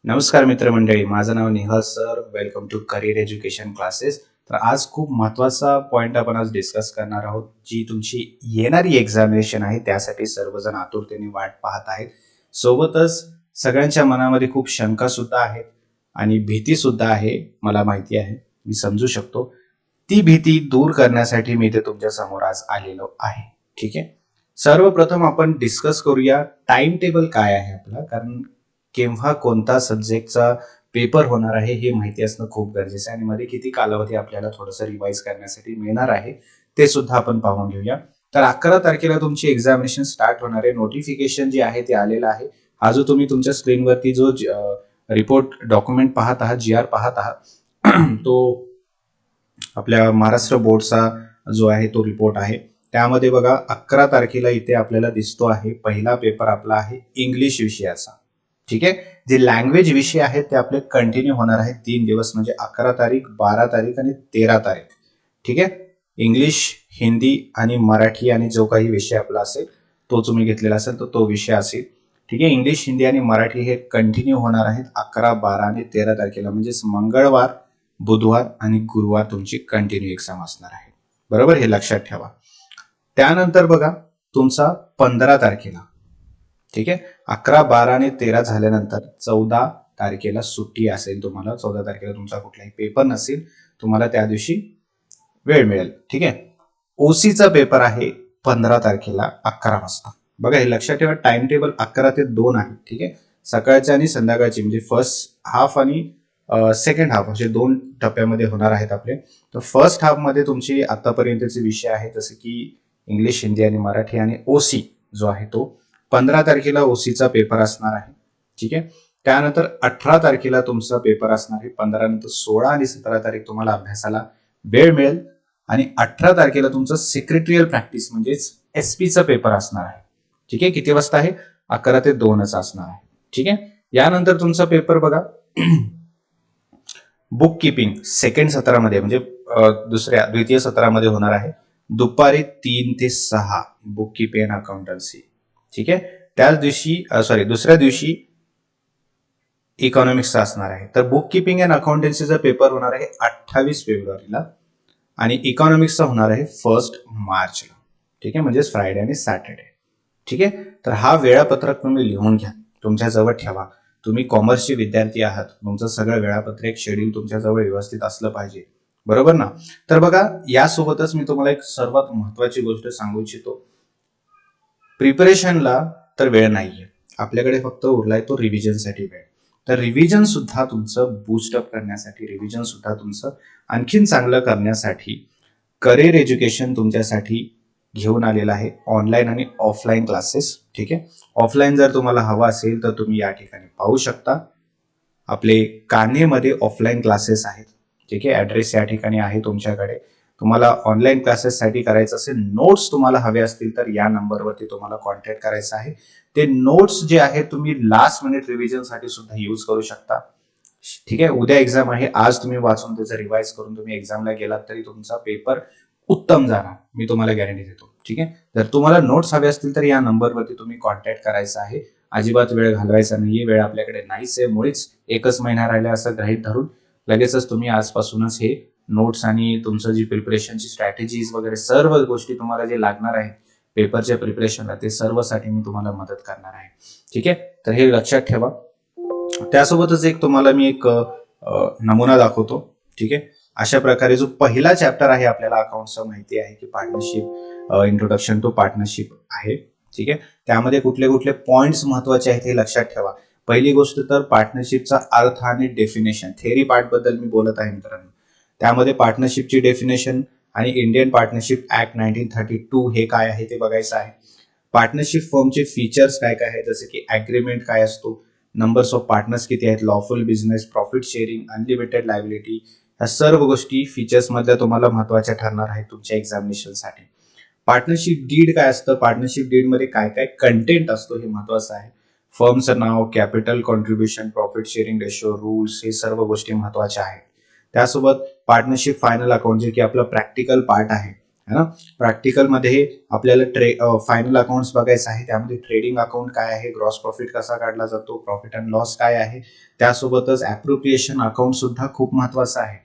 नमस्कार मित्रमंडळी, माझं नाव Nihal sir. Welcome to career education classes. तर आज खूप महत्त्वाचा पॉईंट आपण आज डिस्कस करणार आहोत. जी तुमची येणारी एक्झामिनेशन आहे त्यासाठी सर्वजण आतुरतेने वाट पाहत आहेत. सोबतच सगळ्यांच्या मनामध्ये खूप शंका सुद्धा आहेत आणि भीती सुद्धा आहे. मला माहिती आहे, मी समजू शकतो. ती भीती दूर करण्यासाठी मी इथे तुमच्या समोर आज आलेलो आहे. ठीक आहे. सर्वप्रथम आपण डिस्कस करूया टाइम टेबल काय आहे आपला, कारण केव्हा कोणता सब्जेक्टचा पेपर होणार आहे हे माहिती असणं खूप गरजेचं आहे आणि मध्ये किती कालावधी आपल्याला थोडंसं रिवाइज करण्यासाठी मिळणार आहे ते सुद्धा आपण पाहून घेऊया. तर 11 तारखेला तुमची एक्झामिनेशन स्टार्ट होणार आहे. नोटिफिकेशन जे आहे ते आलेलं आहे. हा जो तुम्ही तुमच्या स्क्रीनवरती जो रिपोर्ट डॉक्युमेंट पाहत आहात, GR पाहत आहात, तो आपल्या महाराष्ट्र बोर्डचा जो आहे तो रिपोर्ट आहे. त्यामध्ये बघा 11 तारखेला इथे आपल्याला दिसतो आहे पहिला पेपर आपला आहे इंग्लिश विषयाचा. ठीक आहे. जे लँग्वेज विषय आहेत ते आपले कंटिन्यू होणार आहेत 3 दिवस, म्हणजे 11 तारीख, 12 तारीख आणि 13 तारीख. ठीक आहे. इंग्लिश, हिंदी आणि मराठी आणि जो काही विषय आपला असेल तो तुम्ही घेतलेला असेल तर तो विषय असेल. ठीक आहे. इंग्लिश, हिंदी आणि मराठी हे कंटिन्यू होणार आहेत 11, 12 आणि 13 तारखेला, म्हणजेच मंगळवार, बुधवार आणि गुरुवार तुमची कंटिन्यू एक्झाम असणार आहे. बरोबर, हे लक्षात ठेवा. त्यानंतर बघा तुमचा 15 तारखेला, ठीक आहे, 11, 12 आणि 13 झाल्यानंतर 14 तारखेला सुट्टी असेल तुम्हाला. 14 तारखेला तुमचा कुठलाही पेपर नसेल, तुम्हाला त्या दिवशी वेळ मिळेल. ठीक आहे. ओसीचा पेपर आहे 15 तारखेला 11 वाजता. बघा, हे लक्षात ठेवा, टाइम टेबल 11 ते 2 आहे. ठीक आहे. सकाळची आणि संध्याकाळची, म्हणजे फर्स्ट हाफ आणि सेकंड हाफ असे 2 टप्प्यामध्ये होणार आहेत आपले. तर फर्स्ट हाफ मध्ये तुमची आतापर्यंतचे विषय आहे जसे की इंग्लिश, हिंदी आणि मराठी, आणि ओसी जो आहे तो 15 तारखेला ओसीचा पेपर असणार आहे. ठीक आहे. त्यानंतर 18 तारखेला तुमचा पेपर असणार आहे. 15 नंतर 16 आणि 17 तारीख तुम्हाला अभ्यासाला वेळ मिळेल. आणि 18 तारखेला तुमचं सेक्रेटरियल प्रॅक्टिस म्हणजेच SP चा पेपर असणार आहे. ठीक आहे. किती वाजता आहे? 11 ते 2च असणार आहे. ठीक आहे. यानंतर तुमचा पेपर बघा बुक किपिंग सेकंड सत्रामध्ये, म्हणजे द्वितीय सत्रामध्ये होणार आहे दुपारी 3 ते 6 बुक किपिंग अँड अकाउंटन्सी. ठीक आहे. त्याच दिवशी दुसऱ्या दिवशी इकॉनॉमिक्सचा असणार आहे. तर बुक किपिंग अँड अकाउंटन्सीचा पेपर होणार आहे 28 फेब्रुवारीला आणि इकॉनॉमिक्सचा होणार आहे 1 मार्चला. ठीक आहे, म्हणजेच फ्रायडे आणि सॅटर्डे. ठीक आहे. तर हा वेळापत्रक तुम्ही लिहून घ्या, तुमच्याजवळ ठेवा. तुम्ही कॉमर्सचे विद्यार्थी आहात, तुमचं सगळं वेळापत्रक शेड्यूल तुमच्याजवळ व्यवस्थित असलं पाहिजे. बरोबर ना? तर बघा, यासोबतच मी तुम्हाला एक सर्वात महत्वाची गोष्ट सांगू इच्छितो. प्रिपरेशनला तर वेळ नाहीये आपल्याकडे, फक्त उरलाय तो रिव्हिजनसाठी वेळ. तर रिव्हिजन सुद्धा तुमचं बूस्टअप करण्यासाठी, रिव्हिजन सुद्धा तुमचं आणखीन चांगलं करण्यासाठी करिअर एज्युकेशन तुमच्यासाठी घेऊन आलेला आहे ऑनलाईन आणि ऑफलाईन क्लासेस. ठीक आहे. ऑफलाईन जर तुम्हाला हवा असेल तर तुम्ही या ठिकाणी पाहू शकता. आपले कान्हेमध्ये ऑफलाईन क्लासेस आहेत. ठीक आहे. ऍड्रेस या ठिकाणी आहे तुमच्याकडे. तुम्हाला ऑनलाईन क्लासेससाठी करायचं असेल, नोट्स तुम्हाला हवे असतील तर या नंबरवरती तुम्हाला कॉन्टॅक्ट करायचा आहे. ते नोट्स जे आहेत तुम्ही लास्ट मिनिट रिव्हिजनसाठी सुद्धा यूज करू शकता. ठीक आहे. उद्या एक्झाम आहे, आज तुम्ही वाचून त्याचं रिवाइज करून तुम्ही एक्झामला गेलात तरी तुमचा पेपर उत्तम जाणार, मी तुम्हाला गॅरंटी देतो. ठीक आहे. जर तुम्हाला नोट्स हवे असतील तर या नंबरवरती तुम्ही कॉन्टॅक्ट करायचा आहे. अजिबात वेळ घालवायचा नाहीये, वेळ आपल्याकडे नाहीच आहे. मुळीच 1च महिना राहिला असं गृहीत धरून लगेचच तुम्ही आजपासूनच हे नोट्स आणि तुमचं जी प्रिपरेशनची स्ट्रॅटेजीज वगैरे सर्व गोष्टी तुम्हाला जे लागणार आहेत पेपरच्या प्रिपरेशनला, ते सर्वसाठी मी तुम्हाला मदत करणार आहे. ठीक आहे. तर हे लक्षात ठेवा. त्यासोबतच तुम्हाला मी एक नमुना दाखवतो. ठीक आहे. अशा प्रकारे जो पहिला चॅप्टर आहे आपल्याला अकाउंटचा माहिती आहे की पार्टनरशिप, इंट्रोडक्शन टू पार्टनरशिप आहे. ठीक आहे. त्यामध्ये कुठले कुठले पॉइंट्स महत्वाचे आहेत हे लक्षात ठेवा. पहिली गोष्ट तर पार्टनरशिपचा अर्थ आणि डेफिनेशन, थेअरी पार्ट बद्दल मी बोलत आहे मित्रांनो. त्यामध्ये पार्टनरशिपची डेफिनेशन आणि इंडियन पार्टनरशिप ऍक्ट 1932 हे काय आहे ते बघायचं आहे. पार्टनरशिप फर्मचे फीचर्स काय काय आहेत, जसे की अग्रीमेंट काय असतो, नंबर्स ऑफ पार्टनर्स किती आहेत, lawful business, profit sharing, unlimited liability, ह्या सर्व गोष्टी फीचर्स मधल्या तुम्हाला महत्वाच्या ठरणार आहेत तुमच्या एक्झामिनेशनसाठी. पार्टनरशिप डीड काय असतं, पार्टनरशिप डीड मध्ये काय काय कंटेंट असतो हे महत्वाचं आहे. फर्मचं नाव, capital contribution, profit sharing ratio, rules, हे सर्व गोष्टी महत्वाच्या आहेत. त्यासोबत पार्टनरशिप फायनल अकाउंट जे की आपलं प्रॅक्टिकल पार्ट आहे, है ना. प्रॅक्टिकलमध्ये आपल्याला फायनल अकाउंट्स बघायचं आहे. त्यामध्ये ट्रेडिंग अकाउंट काय आहे, ग्रॉस प्रॉफिट कसा काढला जातो, प्रॉफिट अँड लॉस काय आहे, त्यासोबतच ॲप्रोप्रिएशन अकाउंट सुद्धा खूप महत्वाचं आहे.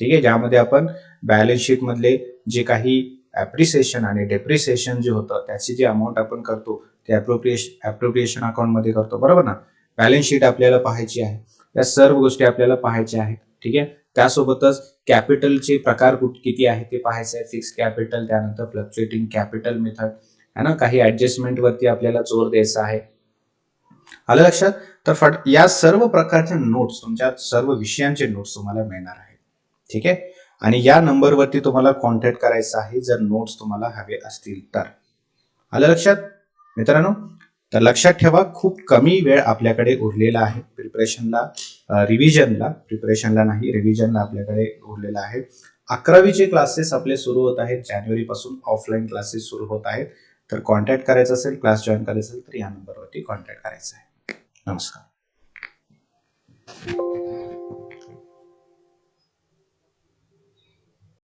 ठीक आहे, ज्यामध्ये आपण बॅलन्स शीट मधले जे काही ॲप्रिसिएशन आणि डेप्रिसिएशन जे होतं त्याची जी अमाऊंट आपण करतो ते ॲप्रोप्रिएशन अकाउंट मध्ये करतो, बरोबर ना. बॅलन्स शीट आपल्याला पाहायची आहे, या सर्व गोष्टी आपल्याला पाहायच्या आहेत. ठीक आहे, त्यासोबतच कॅपिटलचे प्रकार किती आहे ते पाहायचे आहे. फिक्स कॅपिटल, त्यानंतर फ्लक्च्युएटिंग कॅपिटल मेथड है ना. काही ऍडजस्टमेंट वरती आपल्याला जोर द्यायचा आहे. आलं लक्षात. तर या सर्व प्रकारच्या नोट्स, तुमच्या सर्व विषयांचे नोट्स तुम्हाला मिळणार आहेत. ठीक आहे, आणि या नंबरवरती तुम्हाला कॉन्टॅक्ट करायचा आहे जर नोट्स तुम्हाला हवे असतील तर. आलं लक्षात मित्रांनो. तर लक्षात ठेवा, खूप कमी वेळ आपल्याकडे उरलेला आहे प्रिपरेशनला, प्रिपरेशनला नाही, रिव्हिजनला आपल्याकडे उरलेला आहे. 11वीचे क्लासेस आपले सुरू होत आहेत. जानेवारी पासून ऑफलाईन क्लासेस सुरू होत आहेत. तर कॉन्टॅक्ट करायचा असेल, क्लास जॉईन करायचा असेल तर या नंबरवरती कॉन्टॅक्ट करायचा आहे. नमस्कार.